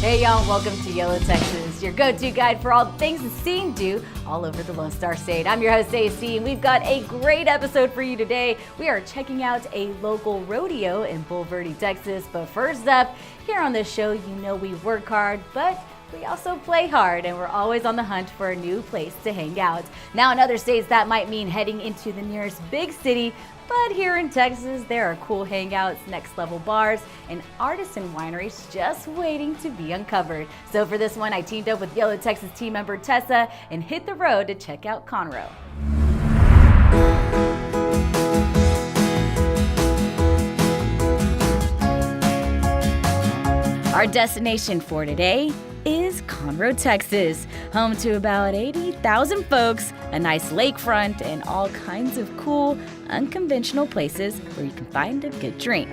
Hey y'all, welcome to YOLO Texas, your go-to guide for all the things to see and do all over the Lone Star State. I'm your host, AC, and we've got a great episode for you today. We are checking out a local rodeo in Bull Verde, Texas. But first up, here on this show, you know we work hard, but we also play hard, and we're always on the hunt for a new place to hang out. Now in other states, that might mean heading into the nearest big city, but here in Texas, there are cool hangouts, next level bars, and artisan wineries just waiting to be uncovered. So for this one, I teamed up with YOLO Texas team member Tessa and hit the road to check out Conroe. Our destination for today is Conroe, Texas, home to about 80,000 folks, a nice lakefront, and all kinds of cool, unconventional places where you can find a good drink.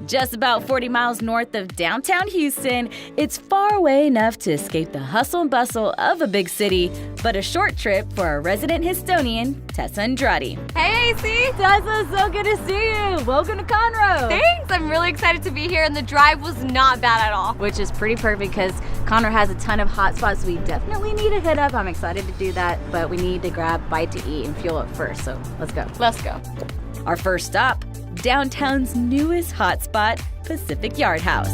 Just about 40 miles north of downtown Houston, it's far away enough to escape the hustle and bustle of a big city, but a short trip for our resident Houstonian, Tessa Andrade. Hey, AC! Tessa, so good to see you! Welcome to Conroe! Thanks! I'm really excited to be here, and the drive was not bad at all. Which is pretty perfect because Conroe has a ton of hot spots we definitely need to hit up. I'm excited to do that, but we need to grab a bite to eat and fuel up first, so let's go. Let's go. Our first stop, downtown's newest hotspot, Pacific Yard House.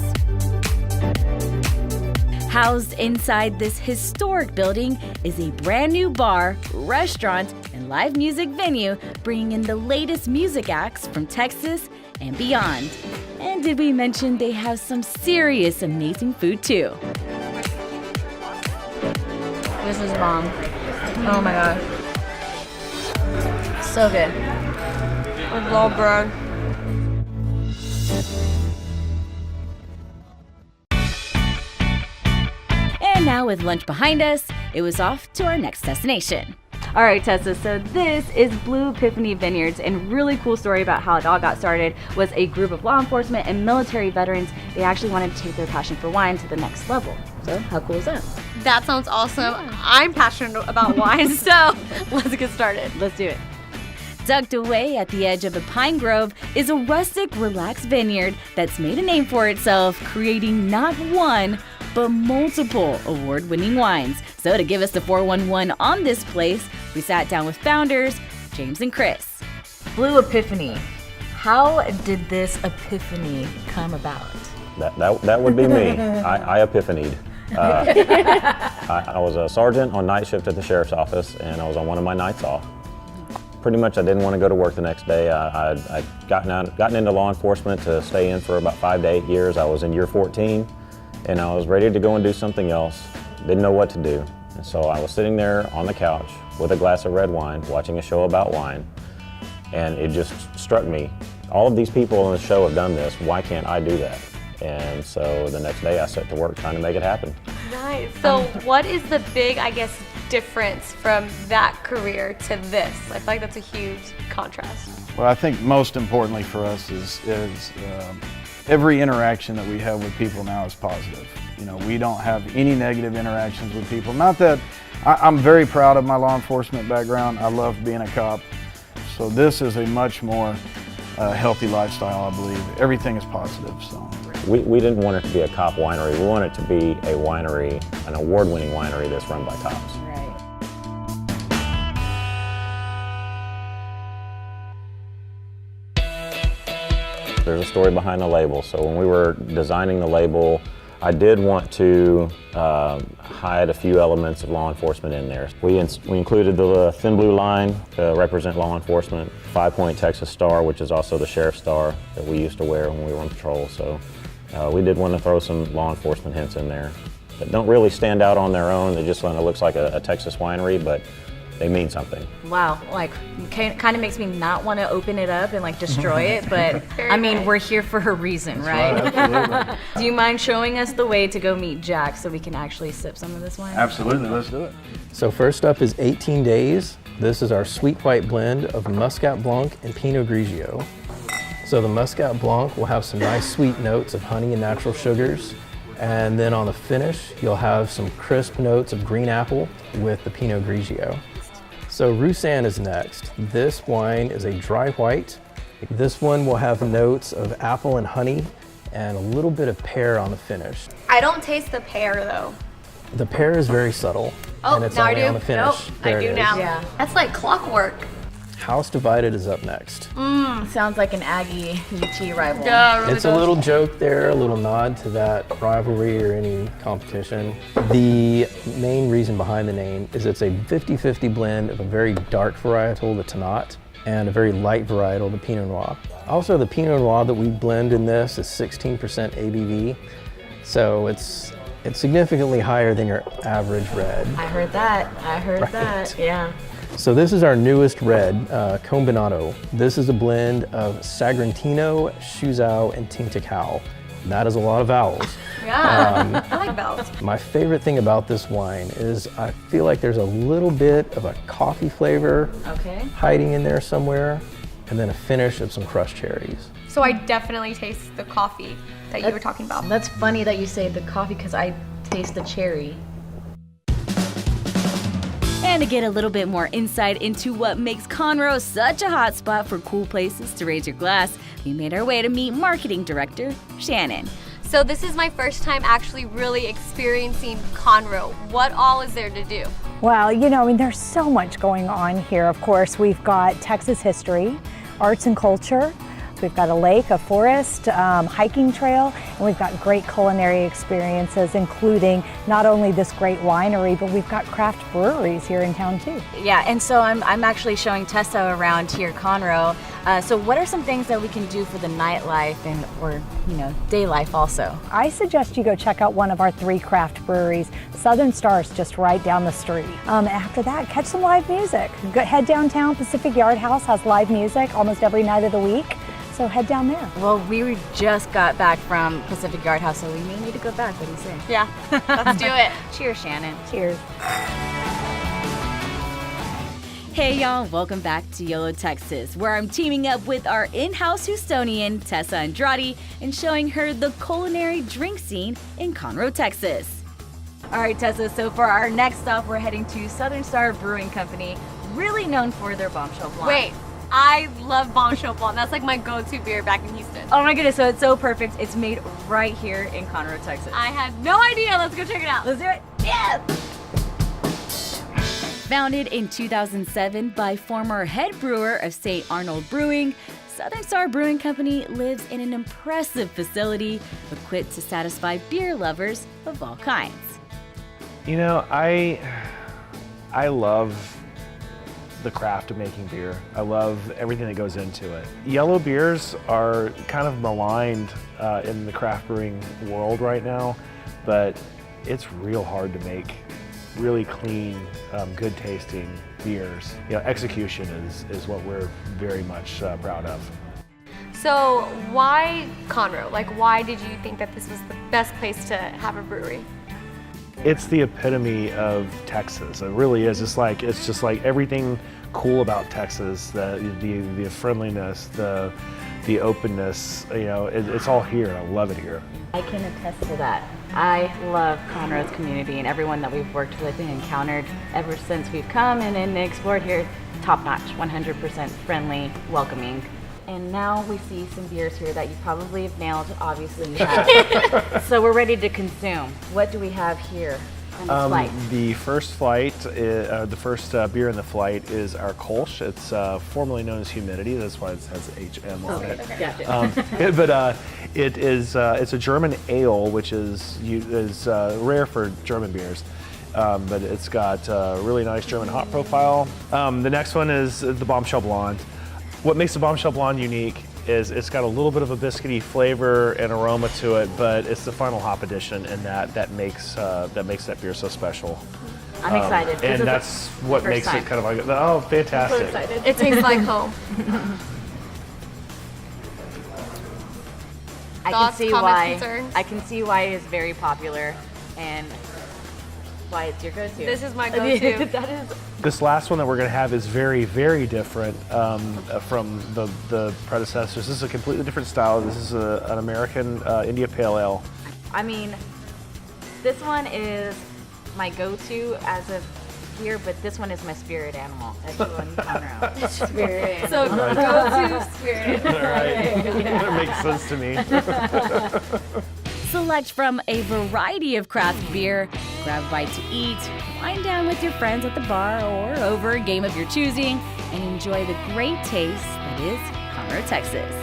Housed inside this historic building is a brand new bar, restaurant, and live music venue, bringing in the latest music acts from Texas and beyond. And did we mention they have some serious amazing food too? This is bomb. Oh my god. So good. With low bread. And now with lunch behind us, it was off to our next destination. All right, Tessa, so this is Blue Epiphany Vineyards, and really cool story about how it all got started was a group of law enforcement and military veterans. They actually wanted to take their passion for wine to the next level. So how cool is that? That sounds awesome. I'm passionate about wine, so let's get started. Let's do it. Tucked away at the edge of a pine grove is a rustic, relaxed vineyard that's made a name for itself, creating not one, but multiple award-winning wines. So to give us the 411 on this place, we sat down with founders, James and Chris. Blue Epiphany. How did this epiphany come about? That would be me. I epiphanied. I was a sergeant on night shift at the sheriff's office, and I was on one of my nights off. Pretty much I didn't want to go to work the next day. I'd gotten into law enforcement to stay in for about 5 to 8 years. I was in year 14, and I was ready to go and do something else. Didn't know what to do. And so I was sitting there on the couch with a glass of red wine, watching a show about wine, and it just struck me. All of these people on the show have done this. Why can't I do that? And so the next day I set to work trying to make it happen. Nice. So what is the big, difference from that career to this? I feel like that's a huge contrast. Well, I think most importantly for us is every interaction that we have with people now is positive. You know, we don't have any negative interactions with people. Not that I'm very proud of my law enforcement background. I love being a cop. So this is a much more healthy lifestyle, I believe. Everything is positive. So we didn't want it to be a cop winery. We want it to be a winery, an award-winning winery that's run by cops. There's a story behind the label. So when we were designing the label, I did want to hide a few elements of law enforcement in there. We included the thin blue line to represent law enforcement, 5-point Texas star, which is also the sheriff's star that we used to wear when we were on patrol. So we did want to throw some law enforcement hints in there that don't really stand out on their own. They just kind of looks like a Texas winery, but they mean something. Wow, kind of makes me not want to open it up and destroy it, but I mean, we're here for a reason, right? Absolutely. Do you mind showing us the way to go meet Jack so we can actually sip some of this wine? Absolutely, let's do it. So first up is 18 Days. This is our sweet white blend of Muscat Blanc and Pinot Grigio. So the Muscat Blanc will have some nice sweet notes of honey and natural sugars. And then on the finish, you'll have some crisp notes of green apple with the Pinot Grigio. So Roussanne is next. This wine is a dry white. This one will have notes of apple and honey and a little bit of pear on the finish. I don't taste the pear though. The pear is very subtle, Oh, and it's now I only do. on the finish. Nope, There I it do is. now. Yeah. That's like clockwork. House Divided is up next. Sounds like an Aggie UT rival. Yeah, really It's a does. little joke there, a little nod to that rivalry or any competition. The main reason behind the name is it's a 50-50 blend of a very dark varietal, the Tannat, and a very light varietal, the Pinot Noir. Also, the Pinot Noir that we blend in this is 16% ABV, so it's significantly higher than your average red. I heard that. I heard that. Yeah. So this is our newest red, Combinato. This is a blend of Sagrantino, Chuzhou, and Tinticao. That is a lot of vowels. Yeah, I like vowels. My favorite thing about this wine is I feel like there's a little bit of a coffee flavor Okay. hiding in there somewhere, and then a finish of some crushed cherries. So I definitely taste the coffee that you were talking about. That's funny that you say the coffee because I taste the cherry. And to get a little bit more insight into what makes Conroe such a hot spot for cool places to raise your glass, we made our way to meet Marketing Director Shannon. So this is my first time actually really experiencing Conroe. What all is there to do? Well, there's so much going on here. Of course, we've got Texas history, arts and culture. We've got a lake, a forest, hiking trail, and we've got great culinary experiences, including not only this great winery, but we've got craft breweries here in town too. Yeah, and so I'm actually showing Tessa around here, Conroe. So what are some things that we can do for the nightlife and or day life also? I suggest you go check out one of our 3 craft breweries. Southern Star's just right down the street. After that, catch some live music. Head downtown. Pacific Yard House has live music almost every night of the week. So head down there. Well, we just got back from Pacific Yard House, so we may need to go back. What do you say? Yeah, let's do it. Cheers, Shannon. Cheers. Hey y'all, welcome back to YOLO Texas, where I'm teaming up with our in-house Houstonian, Tessa Andrade, and showing her the culinary drink scene in Conroe, Texas. All right, Tessa, so for our next stop, we're heading to Southern Star Brewing Company, really known for their bombshell blonde. Wait, I love Bombshell Blonde. That's like my go-to beer back in Houston. Oh my goodness, so it's so perfect. It's made right here in Conroe, Texas. I had no idea. Let's go check it out. Let's do it. Yeah! Founded in 2007 by former head brewer of St. Arnold Brewing, Southern Star Brewing Company lives in an impressive facility equipped to satisfy beer lovers of all kinds. I love the craft of making beer. I love everything that goes into it. Yellow beers are kind of maligned in the craft brewing world right now, but it's real hard to make really clean, good tasting beers. Execution is what we're very much proud of. So why Conroe? Like, why did you think that this was the best place to have a brewery? It's the epitome of Texas. It really is. It's just like everything cool about Texas. The friendliness, the openness. It's all here. I love it here. I can attest to that. I love Conroe's community and everyone that we've worked with and encountered ever since we've come and explored here. Top notch, 100% friendly, welcoming. And now we see some beers here that you probably have nailed, obviously you have. So we're ready to consume. What do we have here on this flight? The first flight, the first beer in the flight is our Kolsch. It's formerly known as Humidity. That's why it has HM on it. Gotcha. But it's a German ale, which is rare for German beers. But it's got a really nice German hop profile. The next one is the Bombshell Blonde. What makes the Bombshell Blonde unique is it's got a little bit of a biscuity flavor and aroma to it, but it's the final hop addition, and that makes that beer so special. I'm excited. And that's what first makes time. it kind of like, oh, fantastic. It tastes like home. I can Thoughts, see comments, why. concerns? I can see why it's very popular and why it's your go-to. This is my go-to. That is. This last one that we're going to have is very, very different from the predecessors. This is a completely different style. This is an American India Pale Ale. I mean, this one is my go-to as of beer, but this one is my spirit animal. That's the one, Conroe. Spirit So go-to spirit. All right. That makes sense to me. Select from a variety of craft beer, grab a bite to eat, wind down with your friends at the bar or over a game of your choosing, and enjoy the great taste that is Conroe, Texas.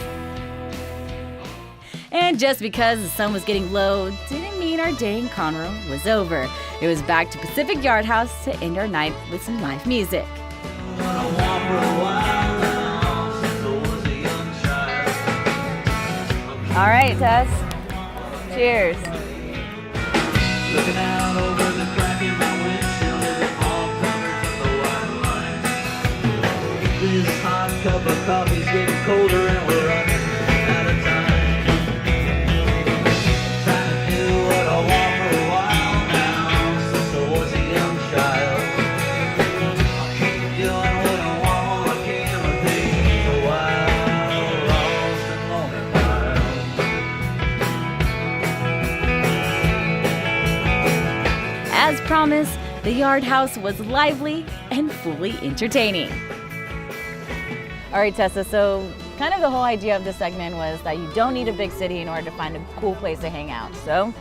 And just because the sun was getting low didn't mean our day in Conroe was over. It was back to Pacific Yard House to end our night with some live music. All right, Tess. Cheers. Looking out over the crack in my windshield, it all covered in the white line. This hot cup of coffee's getting colder and we're running out of time. Trying to do what I want for a while now, since I was a young child. I keep doing what I want while I can, but things a while lost and lonely wild. As promised, the Yard House was lively and fully entertaining. All right, Tessa, so kind of the whole idea of this segment was that you don't need a big city in order to find a cool place to hang out. So,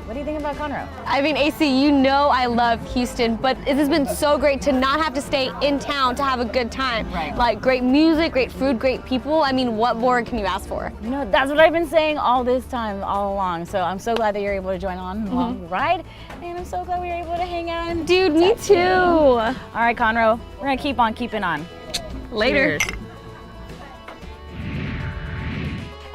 what do you think about Conroe? I mean, AC, you know I love Houston, but it has been so great to not have to stay in town to have a good time. Right. Like great music, great food, great people. I mean, what more can you ask for? You know, that's what I've been saying all this time, all along. So I'm so glad that you're able to join on along the ride, and I'm so glad we were able to hang out. And Dude, me too. all right, Conroe, we're gonna keep on keeping on. Later. Cheers.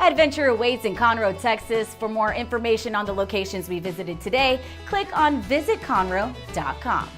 Adventure awaits in Conroe, Texas. For more information on the locations we visited today, click on visitconroe.com.